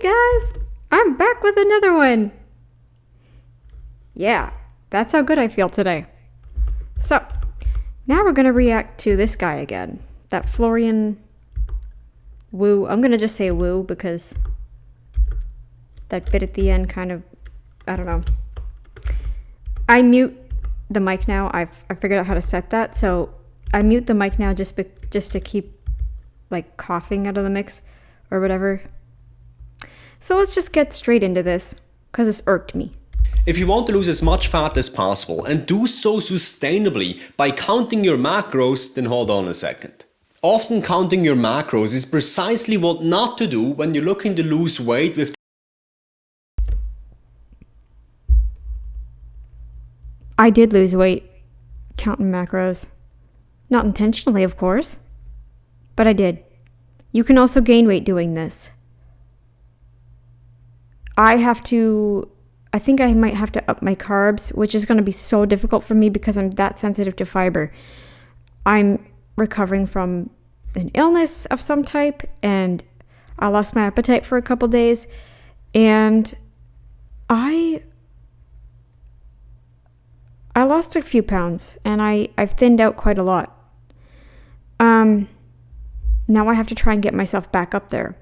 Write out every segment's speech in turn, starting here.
guys, I'm back with another one. Yeah, that's how good I feel today. So, now we're going to react to this guy again. That Florian Wu. I'm going to just say Wu because that bit at the end kind of, I don't know. I mute the mic now. I figured out how to set that. So, I mute the mic now just to keep like coughing out of the mix or whatever. So let's just get straight into this because it's irked me. If you want to lose as much fat as possible and do so sustainably by counting your macros, then hold on a second. Often counting your macros is precisely what not to do when you're looking to lose weight with. I did lose weight counting macros. Not intentionally, of course, but I did. You can also gain weight doing this. I think I might have to up my carbs, which is going to be so difficult for me because I'm that sensitive to fiber. I'm recovering from an illness of some type, and I lost my appetite for a couple days, and I lost a few pounds, and I've thinned out quite a lot. Now I have to try and get myself back up there.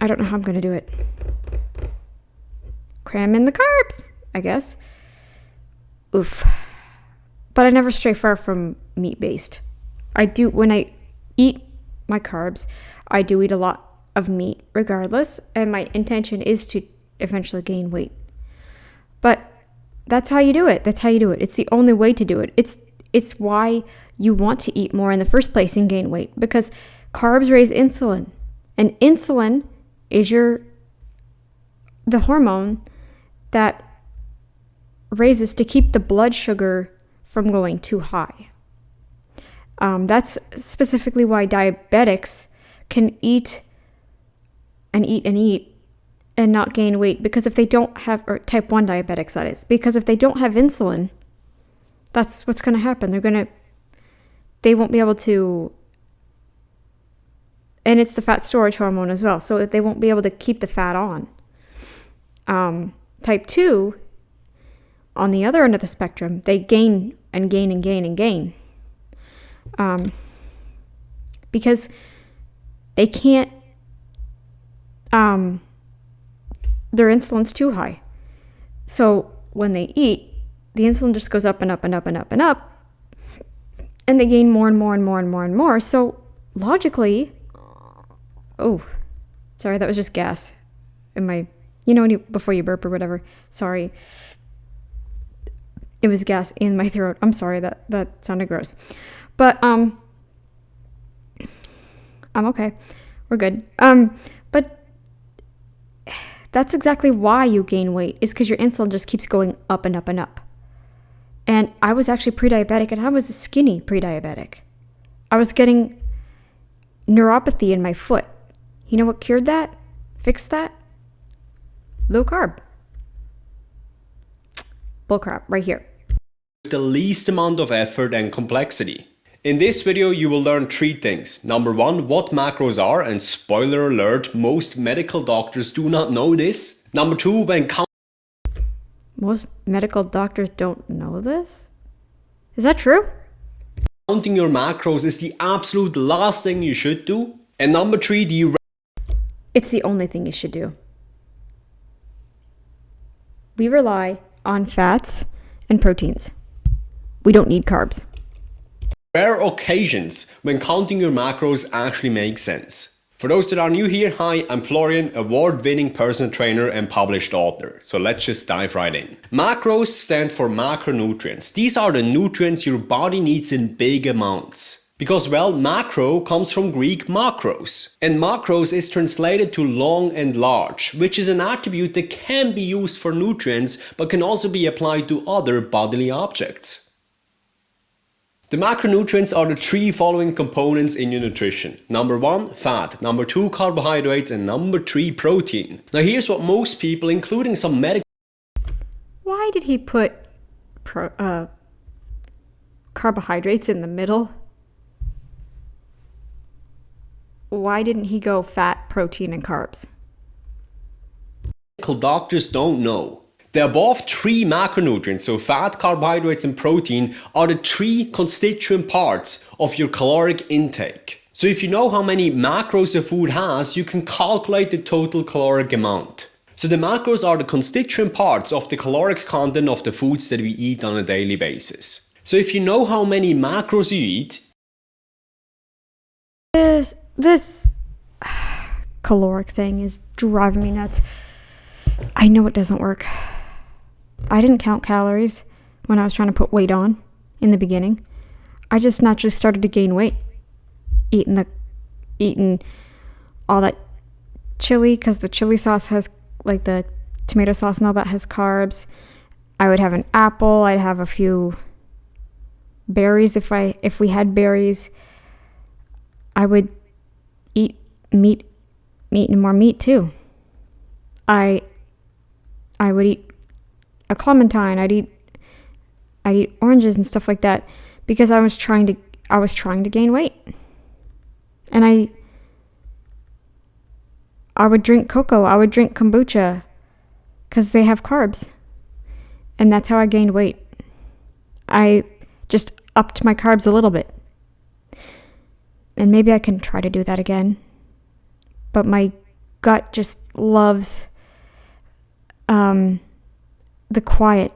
I don't know how I'm going to do it. Cram in the carbs, I guess. Oof. But I never stray far from meat-based. When I eat my carbs, I do eat a lot of meat regardless, and my intention is to eventually gain weight. But that's how you do it. It's the only way to do it. It's why you want to eat more in the first place and gain weight, because carbs raise insulin, and insulin is the hormone that raises to keep the blood sugar from going too high. That's specifically why diabetics can eat and eat and eat and not gain weight, because if they don't have, or type 1 diabetics that is, because if they don't have insulin, that's what's going to happen. They won't be able to, and it's the fat storage hormone as well, so they won't be able to keep the fat on. Type 2, on the other end of the spectrum, they gain and gain and gain and gain. Because they can't, their insulin's too high. So when they eat, the insulin just goes up and up and up and up and up, and they gain more and more and more and more and more. So logically, oh, sorry, that was just gas in my, before you burp or whatever. Sorry. It was gas in my throat. I'm sorry, that sounded gross. But I'm okay. We're good. But that's exactly why you gain weight, is because your insulin just keeps going up and up and up. And I was actually pre-diabetic, and I was a skinny pre-diabetic. I was getting neuropathy in my foot. You know what cured that? Fixed that? Low carb. Bull crap, right here. The least amount of effort and complexity. In this video, you will learn 3 things. Number 1, what macros are, and spoiler alert, most medical doctors do not know this. Number 2, Most medical doctors don't know this? Is that true? counting your macros is the absolute last thing you should do. And number 3, It's the only thing you should do. We rely on fats and proteins. We don't need carbs. rare occasions when counting your macros actually makes sense. For those that are new here, hi, I'm Florian, award-winning personal trainer and published author. So let's just dive right in. Macros stand for macronutrients. These are the nutrients your body needs in big amounts. Because, well, macro comes from Greek makros. And macros is translated to long and large, which is an attribute that can be used for nutrients, but can also be applied to other bodily objects. The macronutrients are the 3 following components in your nutrition. Number 1, fat. Number 2, carbohydrates. And number 3, protein. Now here's what most people, including some medical... Why did he put carbohydrates in the middle? why didn't he go fat, protein, and carbs? Medical doctors don't know. The above three macronutrients, so fat, carbohydrates, and protein, are the three constituent parts of your caloric intake. So if you know how many macros a food has, you can calculate the total caloric amount. So the macros are the constituent parts of the caloric content of the foods that we eat on a daily basis. So if you know how many macros you eat, This caloric thing is driving me nuts. I know it doesn't work. I didn't count calories when I was trying to put weight on in the beginning. I just naturally started to gain weight eating all that chili, because the chili sauce has, like, the tomato sauce and all that has carbs. I would have an apple. I'd have a few berries if we had berries. I would eat meat and more meat too. I would eat a clementine. I'd eat oranges and stuff like that because I was trying to gain weight. And I would drink cocoa. I would drink kombucha because they have carbs. And that's how I gained weight. I just upped my carbs a little bit. And maybe I can try to do that again. But my gut just loves the quiet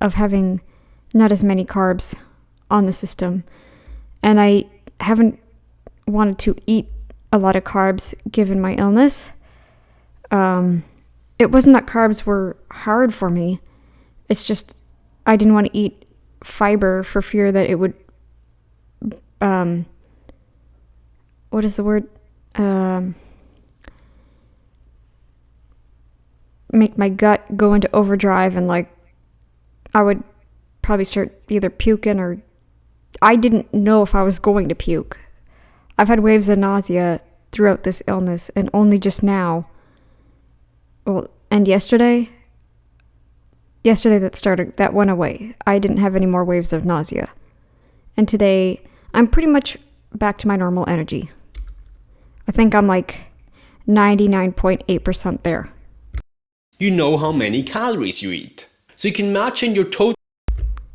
of having not as many carbs on the system. And I haven't wanted to eat a lot of carbs given my illness. It wasn't that carbs were hard for me. It's just I didn't want to eat fiber for fear that it would what is the word? Make my gut go into overdrive, and like I would probably start either puking, or I didn't know if I was going to puke. I've had waves of nausea throughout this illness, and only just now, and yesterday that went away. I didn't have any more waves of nausea. And today I'm pretty much back to my normal energy. I think I'm like 99.8% there. you know how many calories you eat. So you can imagine your total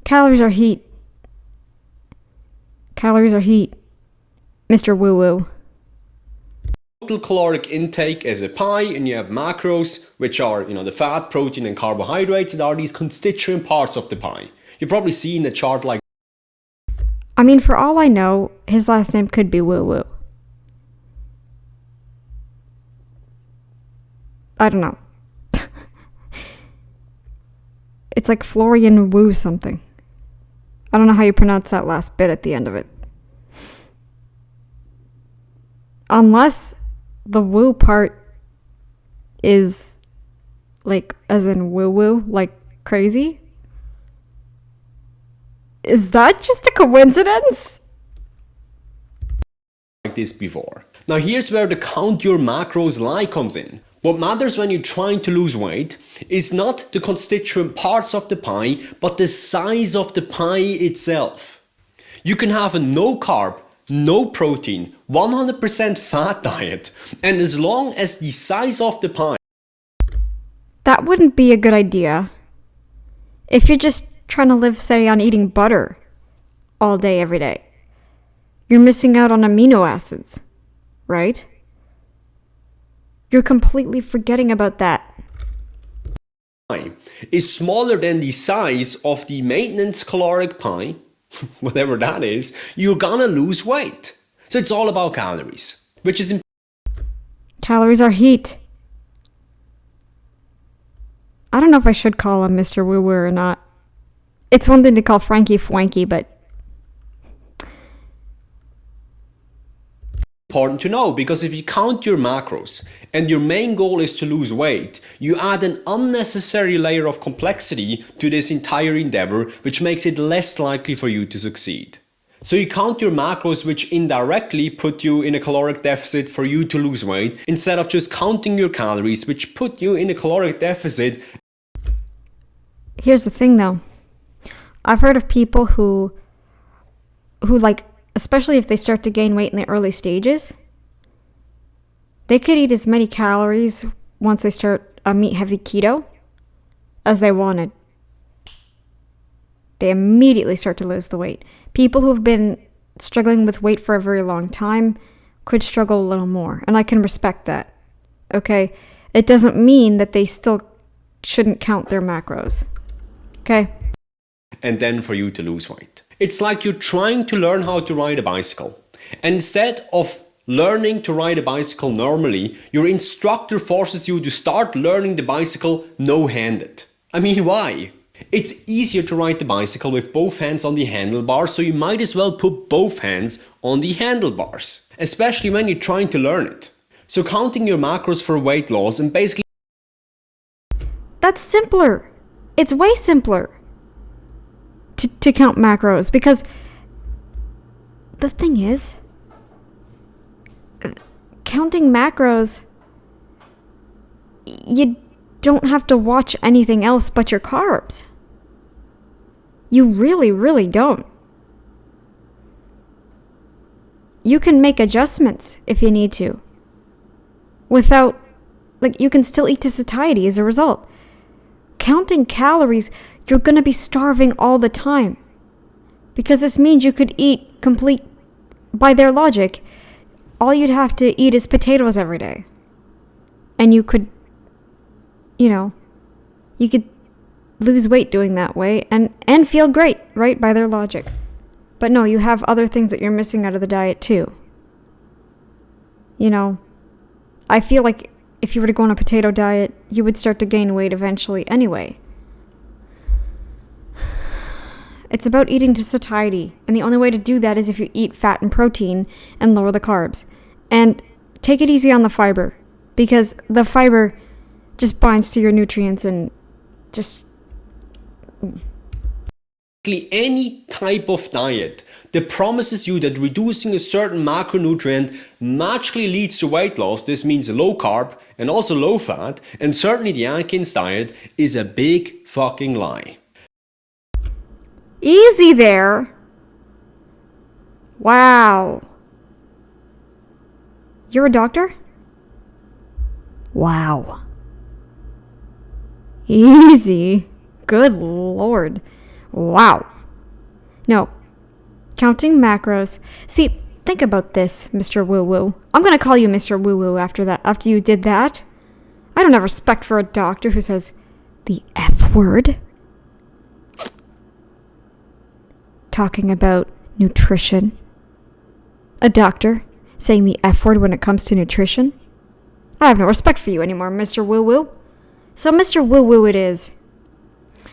Calories are heat. Calories are heat. Mr. Woo Woo. caloric intake as a pie, and you have macros, which are, the fat, protein, and carbohydrates that are these constituent parts of the pie. You've probably seen a chart like I mean, for all I know, his last name could be Woo Woo. I don't know. It's like Florian Woo something. I don't know how you pronounce that last bit at the end of it. Unless the woo part is like as in woo woo, like crazy. Is that just a coincidence? like this before. Now here's where the count your macros lie comes in. What matters when you're trying to lose weight is not the constituent parts of the pie, but the size of the pie itself. You can have a no carb, no protein, 100% fat diet, and as long as the size of the pie. That wouldn't be a good idea. If you're just trying to live, say, on eating butter all day, every day, you're missing out on amino acids, right? You're completely forgetting about that. Is smaller than the size of the maintenance caloric pie, whatever that is, you're gonna lose weight. So it's all about calories, which is Calories are heat. I don't know if I should call him Mr. Woo Woo or not. It's one thing to call Frankie Fwanky, but important to know, because if you count your macros and your main goal is to lose weight, you add an unnecessary layer of complexity to this entire endeavor, which makes it less likely for you to succeed. So you count your macros, which indirectly put you in a caloric deficit for you to lose weight, instead of just counting your calories, which put you in a caloric deficit. here's the thing though. I've heard of people who like, especially if they start to gain weight in the early stages, They could eat as many calories once they start a meat-heavy keto as they wanted. They immediately start to lose the weight. People who have been struggling with weight for a very long time could struggle a little more, and I can respect that. Okay? It doesn't mean that they still shouldn't count their macros. Okay? And then for you to lose weight. It's like you're trying to learn how to ride a bicycle. And instead of learning to ride a bicycle normally, your instructor forces you to start learning the bicycle no-handed. I mean, why? It's easier to ride the bicycle with both hands on the handlebars, so you might as well put both hands on the handlebars, especially when you're trying to learn it. So counting your macros for weight loss and basically... That's simpler. It's way simpler to count macros, because the thing is, counting macros, you don't have to watch anything else but your carbs. You really, really don't. You can make adjustments if you need to. Without, you can still eat to satiety as a result. Counting calories, you're going to be starving all the time. Because this means you could eat complete, by their logic, all you'd have to eat is potatoes every day. And you could, you could lose weight doing that way and feel great, right? By their logic. But no, you have other things that you're missing out of the diet too. I feel like if you were to go on a potato diet, you would start to gain weight eventually anyway. It's about eating to satiety, and the only way to do that is if you eat fat and protein and lower the carbs. And take it easy on the fiber, because the fiber just binds to your nutrients and just... Any type of diet that promises you that reducing a certain macronutrient magically leads to weight loss, this means low carb and also low fat, and certainly the Atkins diet, is a big fucking lie. Easy there. Wow. You're a doctor? Wow. Easy. Good Lord. Wow. No. Counting macros. See, think about this, Mr. Woo-Woo. I'm going to call you Mr. Woo-Woo after you did that. I don't have respect for a doctor who says the F word. Talking about nutrition. A doctor saying the F word when it comes to nutrition. I have no respect for you anymore, Mr. Woo-Woo. So Mr. Woo-Woo it is.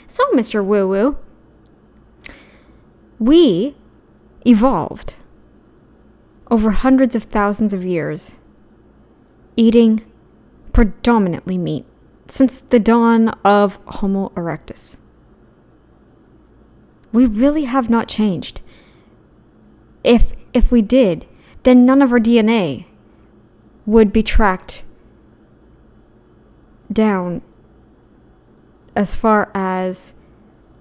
So Mr. Woo-Woo, we evolved over hundreds of thousands of years eating predominantly meat since the dawn of Homo erectus. We really have not changed. If we did, then none of our DNA would be tracked down as far as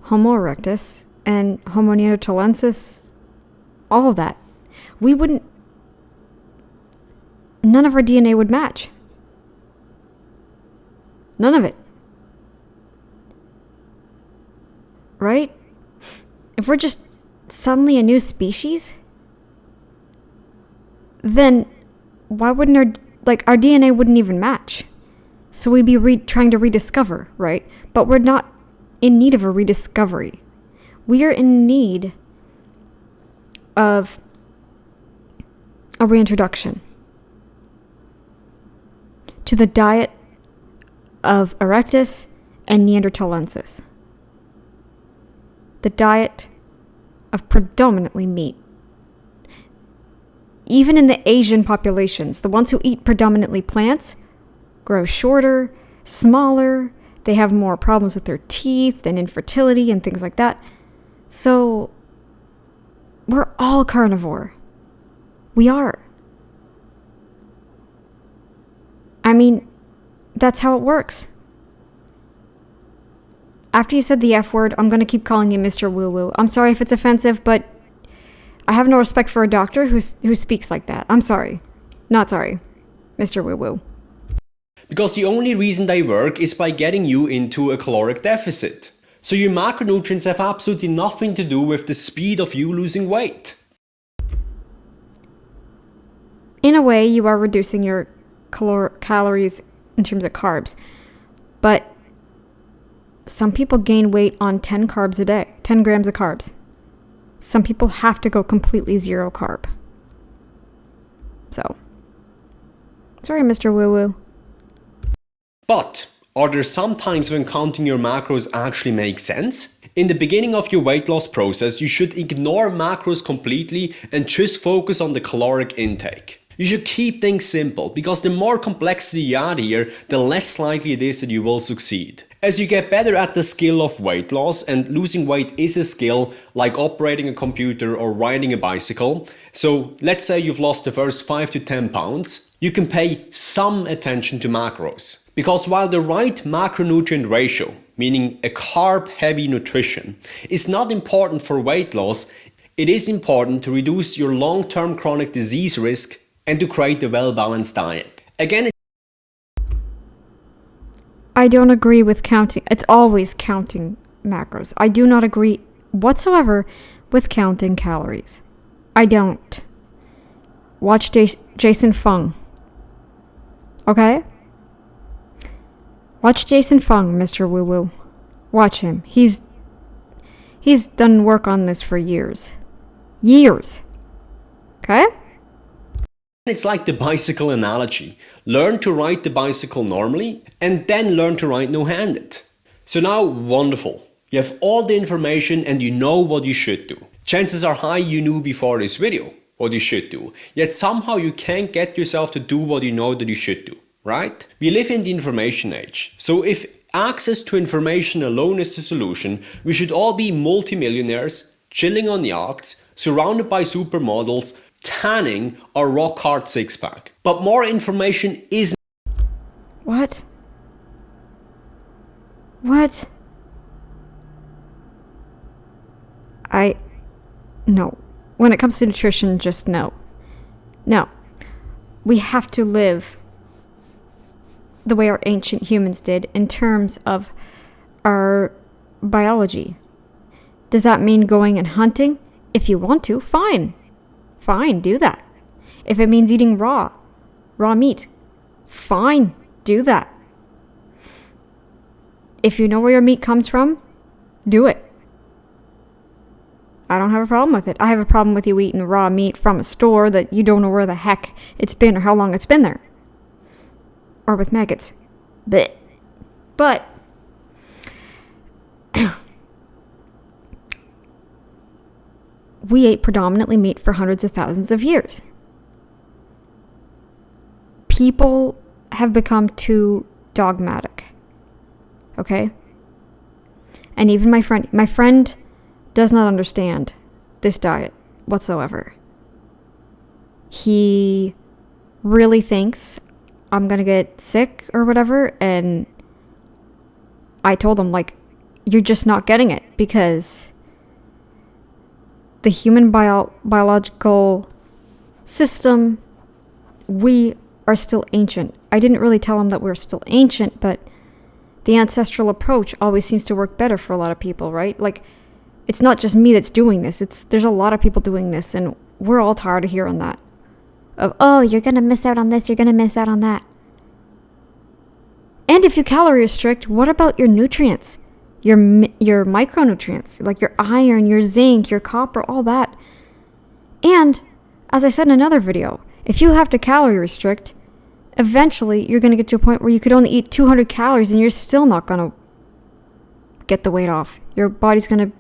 Homo erectus and Homo neanderthalensis, all of that. None of our DNA would match. None of it. Right? If we're just suddenly a new species, then why wouldn't our DNA wouldn't even match? So we'd be trying to rediscover, right? But we're not in need of a rediscovery. We are in need of a reintroduction to the diet of Erectus and Neanderthalensis. The diet of predominantly meat. Even in the Asian populations, the ones who eat predominantly plants grow shorter, smaller, they have more problems with their teeth and infertility and things like that. So, we're all carnivore. We are. I mean, that's how it works. After you said the F word, I'm going to keep calling you Mr. Woo-Woo. I'm sorry if it's offensive, but I have no respect for a doctor who speaks like that. I'm sorry. Not sorry. Mr. Woo Woo? Because the only reason they work is by getting you into a caloric deficit. So your macronutrients have absolutely nothing to do with the speed of you losing weight. In a way, you are reducing your calories in terms of carbs. But some people gain weight on 10 carbs a day, 10 grams of carbs. Some people have to go completely zero carb. So, sorry, Mr. Woo Woo. But are there some times when counting your macros actually makes sense? In the beginning of your weight loss process, you should ignore macros completely and just focus on the caloric intake. You should keep things simple, because the more complexity you add here, the less likely it is that you will succeed. As you get better at the skill of weight loss, and losing weight is a skill like operating a computer or riding a bicycle, so let's say you've lost the first 5 to 10 pounds, you can pay some attention to macros. Because while the right macronutrient ratio, meaning a carb-heavy nutrition, is not important for weight loss, it is important to reduce your long-term chronic disease risk and to create a well-balanced diet. Again, I don't agree with counting. It's always counting macros. I do not agree whatsoever with counting calories. I don't. Watch Jason Fung. Okay? Watch Jason Fung, Mr. Woo Woo. Watch him. He's done work on this for years. Years. Okay? it's like the bicycle analogy. Learn to ride the bicycle normally and then learn to ride no-handed. So now, wonderful. You have all the information and you know what you should do. Chances are high you knew before this video what you should do. Yet somehow you can't get yourself to do what you know that you should do, right? We live in the information age. So if access to information alone is the solution, we should all be multimillionaires, chilling on yachts, surrounded by supermodels, tanning our rock hard six-pack. But more information is... What? What? No. When it comes to nutrition, just no. No. We have to live the way our ancient humans did in terms of our biology. Does that mean going and hunting? If you want to, fine. Fine, do that. If it means eating raw meat, fine, do that. If you know where your meat comes from, do it. I don't have a problem with it. I have a problem with you eating raw meat from a store that you don't know where the heck it's been or how long it's been there. Or with maggots. But we ate predominantly meat for hundreds of thousands of years. People have become too dogmatic. Okay? And even my friend does not understand this diet whatsoever. He really thinks I'm gonna get sick or whatever, and I told him, like, you're just not getting it because the human biological system, we are still ancient. I didn't really tell him that we're still ancient, but the ancestral approach always seems to work better for a lot of people, right? Like, it's not just me that's doing this. There's a lot of people doing this, and we're all tired of hearing that. Of, oh, you're going to miss out on this, you're going to miss out on that. And if you calorie restrict, what about your nutrients? Your micronutrients, like your iron, your zinc, your copper, all that. And, as I said in another video, if you have to calorie restrict, eventually you're going to get to a point where you could only eat 200 calories and you're still not going to get the weight off. Your body's going to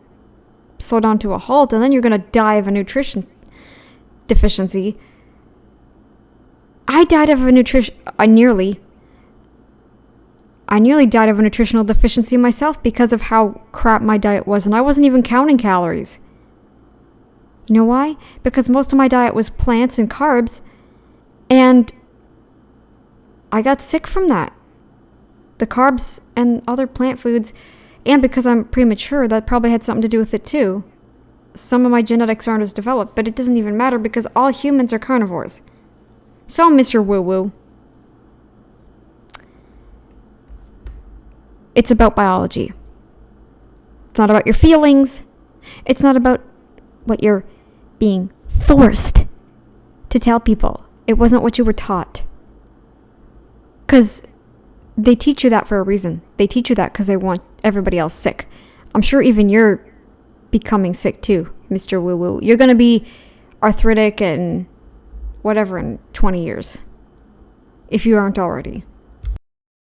slow down to a halt, and then you're going to die of a nutrition deficiency. I nearly died of a nutritional deficiency myself because of how crap my diet was, and I wasn't even counting calories. You know why? Because most of my diet was plants and carbs, and I got sick from that. The carbs and other plant foods, and because I'm premature, that probably had something to do with it too. Some of my genetics aren't as developed, but it doesn't even matter because all humans are carnivores. So, Mr. Woo Woo, It's about biology. It's not about your feelings. It's not about what you're being forced to tell people. It wasn't what you were taught. Because they teach you that for a reason. They teach you that because they want everybody else sick. I'm sure even you're becoming sick too, Mr. Woo Woo. You're going to be arthritic and whatever in 20 years. If you aren't already.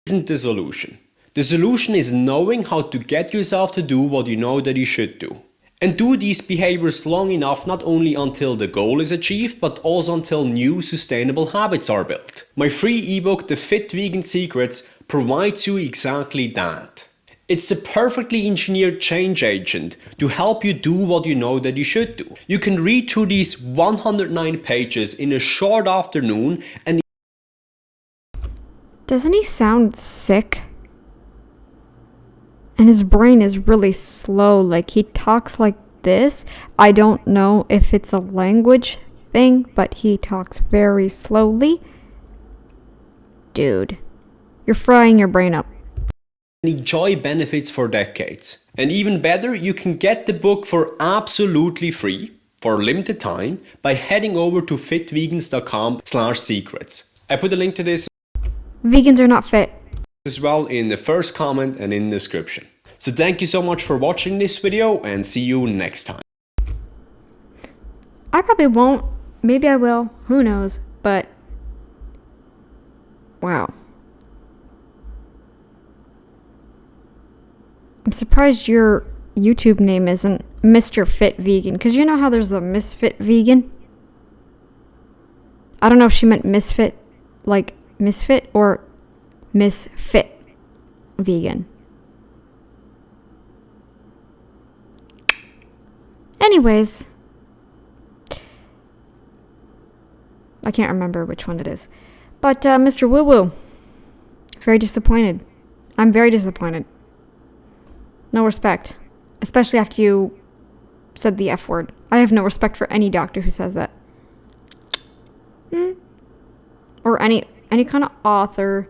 Isn't the solution. The solution is knowing how to get yourself to do what you know that you should do. And do these behaviors long enough, not only until the goal is achieved, but also until new sustainable habits are built. My free ebook, The Fit Vegan Secrets, provides you exactly that. It's a perfectly engineered change agent to help you do what you know that you should do. You can read through these 109 pages in a short afternoon and... Doesn't he sound sick? And his brain is really slow. Like, he talks like this. I don't know if it's a language thing, but he talks very slowly. Dude, you're frying your brain up. Enjoy benefits for decades. And even better, you can get the book for absolutely free for a limited time by heading over to fitvegans.com/secrets. I put a link to this Vegans are not fit. as well in the first comment and in the description. So thank you so much for watching this video and see you next time. I probably won't. Maybe I will. Who knows? But wow. I'm surprised your YouTube name isn't Mr. Fit Vegan, because you know how there's a Misfit Vegan? I don't know if she meant misfit, like misfit, or misfit vegan. Anyways, I can't remember which one it is. But Mr. Woo Woo, very disappointed. I'm very disappointed. No respect. Especially after you said the F word. I have no respect for any doctor who says that. Or any kind of author,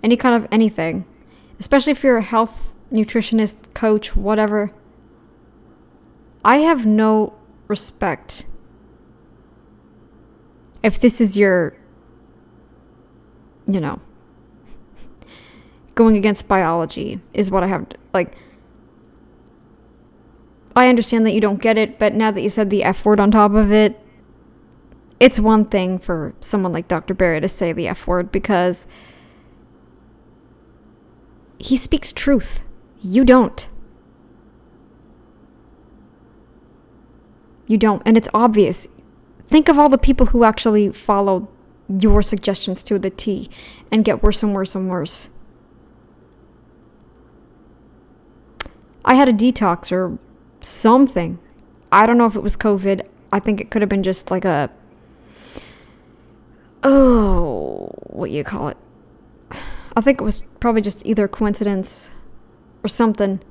any kind of anything. Especially if you're a health nutritionist, coach, whatever. I have no respect. If this is your, going against biology is what I have, I understand that you don't get it, but now that you said the F word on top of it, it's one thing for someone like Dr. Barry to say the F word because he speaks truth. You don't. You don't. And it's obvious. Think of all the people who actually follow your suggestions to the T and get worse and worse and worse. I had a detox or something. I don't know if it was COVID. I think it could have been just like what you call it? I think it was probably just either coincidence or something.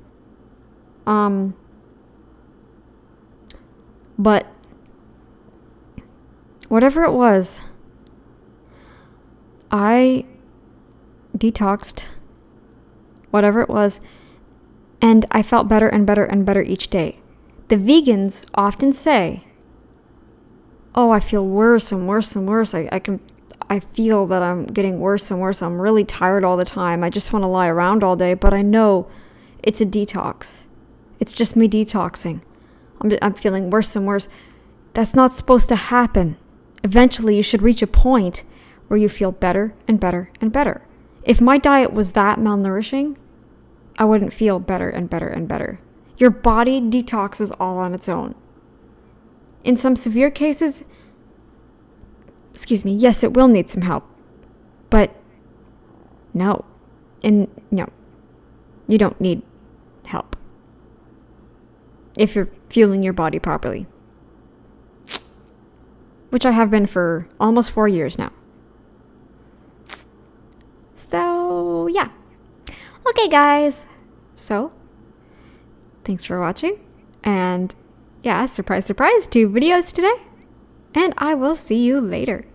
But whatever it was, I detoxed, whatever it was, and I felt better and better and better each day. The vegans often say, oh, I feel worse and worse and worse. I feel that I'm getting worse and worse. I'm really tired all the time. I just want to lie around all day, but I know it's a detox. It's just me detoxing. I'm feeling worse and worse. That's not supposed to happen. Eventually, you should reach a point where you feel better and better and better. If my diet was that malnourishing, I wouldn't feel better and better and better. Your body detoxes all on its own. In some severe cases, yes, it will need some help. But no, you don't need help if you're fueling your body properly. Which I have been for almost 4 years now. So, yeah. Okay, guys. So, thanks for watching. And, yeah, surprise, surprise, 2 videos today. And I will see you later.